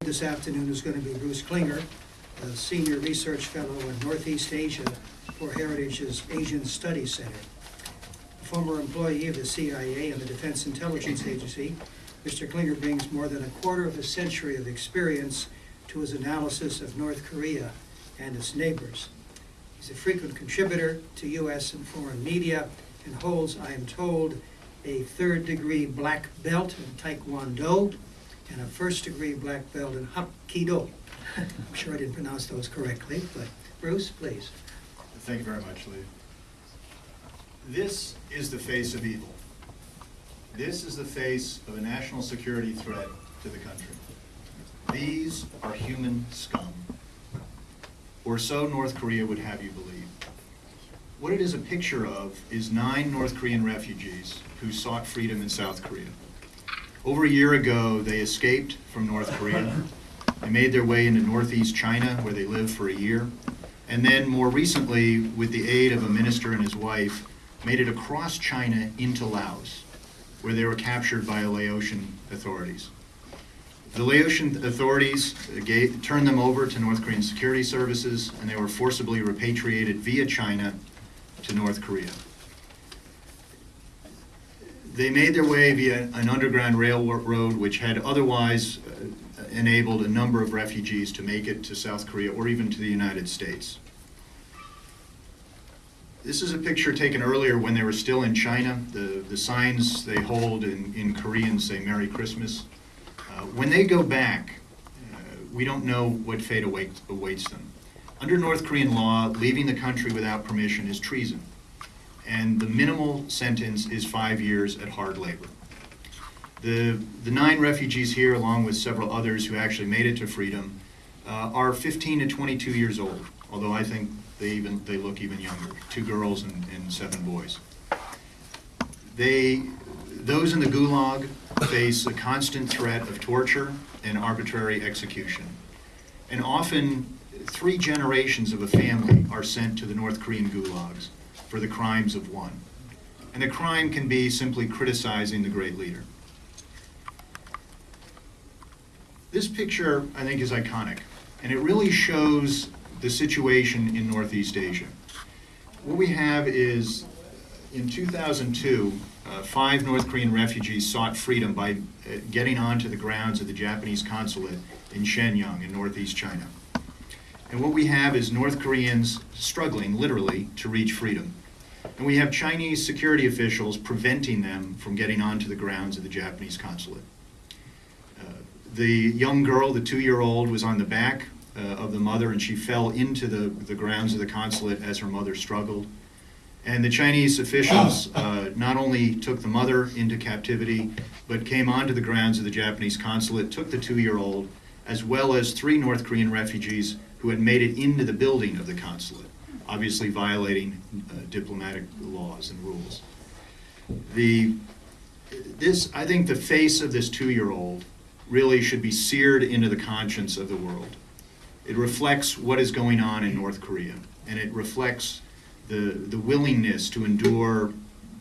this afternoon is going to be Bruce Klinger, a Senior Research Fellow in Northeast Asia for Heritage's Asian Studies Center. A former employee of the CIA and the Defense Intelligence Agency, Mr. Klinger brings more than a quarter of a century of experience to his analysis of North Korea and its neighbors. He's a frequent contributor to U.S. and foreign media and holds, I am told, a third-degree black belt in Taekwondo and a first-degree black belt in Hapkido. I'm sure I didn't pronounce those correctly, but Bruce, please. Thank you very much, Lee. This is the face of evil. This is the face of a national security threat to the country. These are human scum, or so North Korea would have you believe. What it is a picture of is 9 North Korean refugees who sought freedom in South Korea. Over a year ago, they escaped from North Korea. They made their way into northeast China, where they lived for a year. And then more recently, with the aid of a minister and his wife, made it across China into Laos, where they were captured by Laotian authorities. The Laotian authorities turned them over to North Korean security services, and they were forcibly repatriated via China to North Korea. They made their way via an underground railroad which had otherwise enabled a number of refugees to make it to South Korea or even to the United States. This is a picture taken earlier when they were still in China. The signs they hold in Korean say Merry Christmas. When they go back, we don't know what fate awaits them. Under North Korean law, leaving the country without permission is treason, and the minimal sentence is 5 years at hard labor. The 9 refugees here, along with several others who actually made it to freedom, are 15 to 22 years old, although I think they look even younger, 2 girls and 7 boys. Those in the Gulag face a constant threat of torture and arbitrary execution. And often 3 generations of a family are sent to the North Korean gulags for the crimes of one. And the crime can be simply criticizing the great leader. This picture, I think, is iconic, and it really shows the situation in Northeast Asia. What we have is, in 2002, 5 North Korean refugees sought freedom by getting onto the grounds of the Japanese consulate in Shenyang in northeast China. And what we have is North Koreans struggling, literally, to reach freedom. And we have Chinese security officials preventing them from getting onto the grounds of the Japanese consulate. The young girl, the 2-year-old, was on the back of the mother, and she fell into the grounds of the consulate as her mother struggled. And the Chinese officials not only took the mother into captivity, but came onto the grounds of the Japanese consulate, took the 2-year-old, as well as 3 North Korean refugees who had made it into the building of the consulate, obviously violating diplomatic laws and rules. I think the face of this 2-year-old really should be seared into the conscience of the world. It reflects what is going on in North Korea, and it reflects the willingness to endure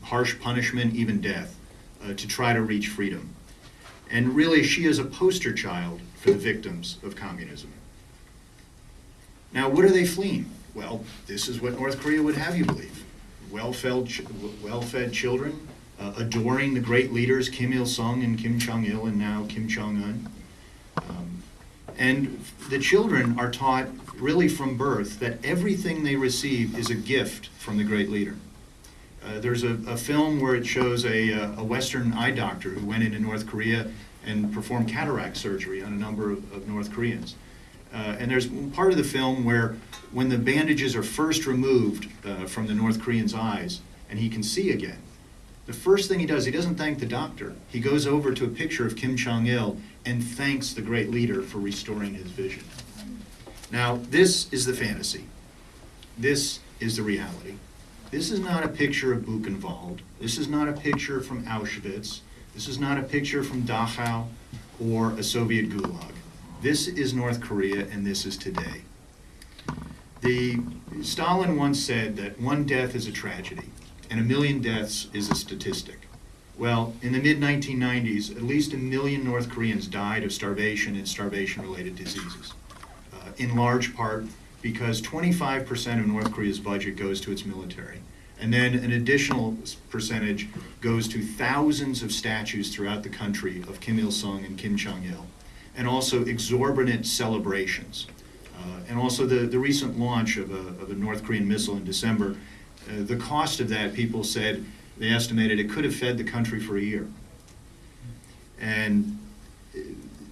harsh punishment, even death, to try to reach freedom. And really, she is a poster child for the victims of communism. Now, what are they fleeing? Well, this is what North Korea would have you believe. Well-fed children, adoring the great leaders Kim Il-sung and Kim Jong-il and now Kim Jong-un. And the children are taught really from birth that everything they receive is a gift from the great leader. There's a film where it shows a Western eye doctor who went into North Korea and performed cataract surgery on a number of North Koreans. And there's part of the film where when the bandages are first removed from the North Korean's eyes and he can see again, the first thing he does, he doesn't thank the doctor. He goes over to a picture of Kim Jong-il and thanks the great leader for restoring his vision. Now, this is the fantasy. This is the reality. This is not a picture of Buchenwald. This is not a picture from Auschwitz. This is not a picture from Dachau or a Soviet gulag. This is North Korea, and this is today. Stalin once said that 1 death is a tragedy, and 1 million deaths is a statistic. Well, in the mid-1990s, at least 1 million North Koreans died of starvation and starvation-related diseases, in large part because 25% of North Korea's budget goes to its military. And then an additional percentage goes to thousands of statues throughout the country of Kim Il-sung and Kim Jong-il, and also exorbitant celebrations. And also the recent launch of a North Korean missile in December, the cost of that, people said, they estimated it could have fed the country for a year. And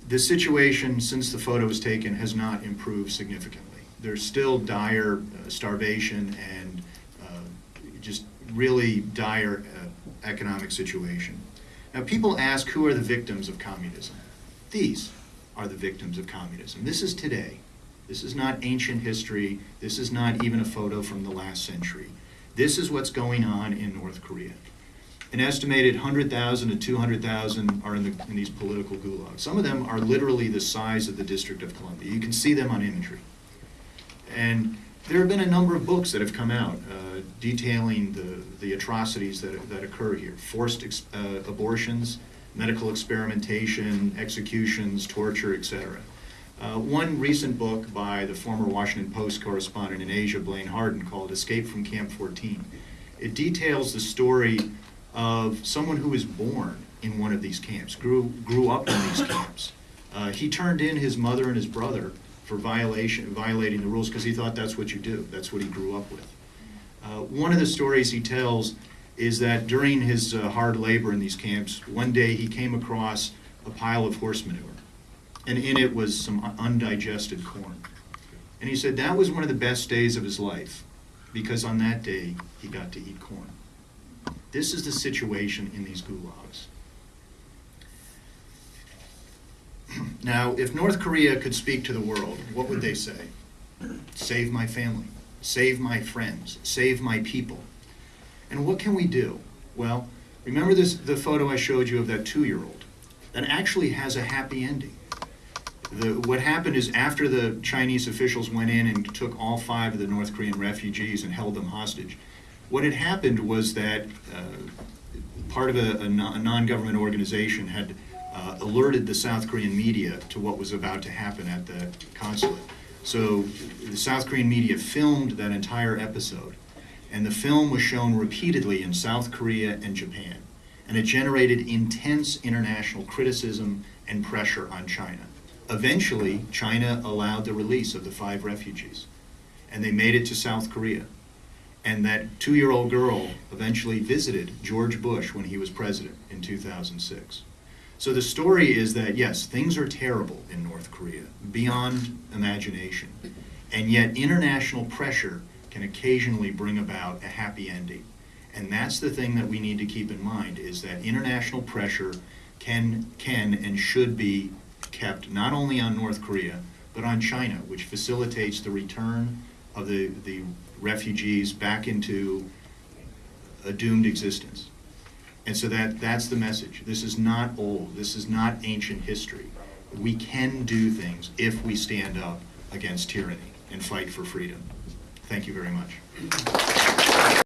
the situation since the photo was taken has not improved significantly. There's still dire starvation and just really dire economic situation. Now, people ask, who are the victims of communism? These are the victims of communism. This is today. This is not ancient history. This is not even a photo from the last century. This is what's going on in North Korea. An estimated 100,000 to 200,000 are in these political gulags. Some of them are literally the size of the District of Columbia. You can see them on imagery. And there have been a number of books that have come out detailing the atrocities that occur here. Forced abortions, medical experimentation, executions, torture, etc. One recent book by the former Washington Post correspondent in Asia, Blaine Harden, called Escape from Camp 14. It details the story of someone who was born in one of these camps, grew up in these camps. He turned in his mother and his brother for violating the rules because he thought that's what you do. That's what he grew up with. One of the stories he tells is that during his hard labor in these camps, one day he came across a pile of horse manure, and in it was some undigested corn. And he said that was one of the best days of his life, because on that day he got to eat corn. This is the situation in these gulags. Now, if North Korea could speak to the world, what would they say? Save my family, save my friends, save my people. And what can we do? Well, remember the photo I showed you of that 2-year-old? That actually has a happy ending. What happened is, after the Chinese officials went in and took all 5 of the North Korean refugees and held them hostage, what had happened was that part of a non-government organization had alerted the South Korean media to what was about to happen at the consulate. So the South Korean media filmed that entire episode, and the film was shown repeatedly in South Korea and Japan, and it generated intense international criticism and pressure on China. Eventually, China allowed the release of the 5 refugees, and they made it to South Korea. And that 2-year-old girl eventually visited George Bush when he was president in 2006. So the story is that, yes, things are terrible in North Korea, beyond imagination, and yet international pressure can occasionally bring about a happy ending. And that's the thing that we need to keep in mind, is that international pressure can and should be kept not only on North Korea, but on China, which facilitates the return of the refugees back into a doomed existence. And so that's the message. This is not old. This is not ancient history. We can do things if we stand up against tyranny and fight for freedom. Thank you very much.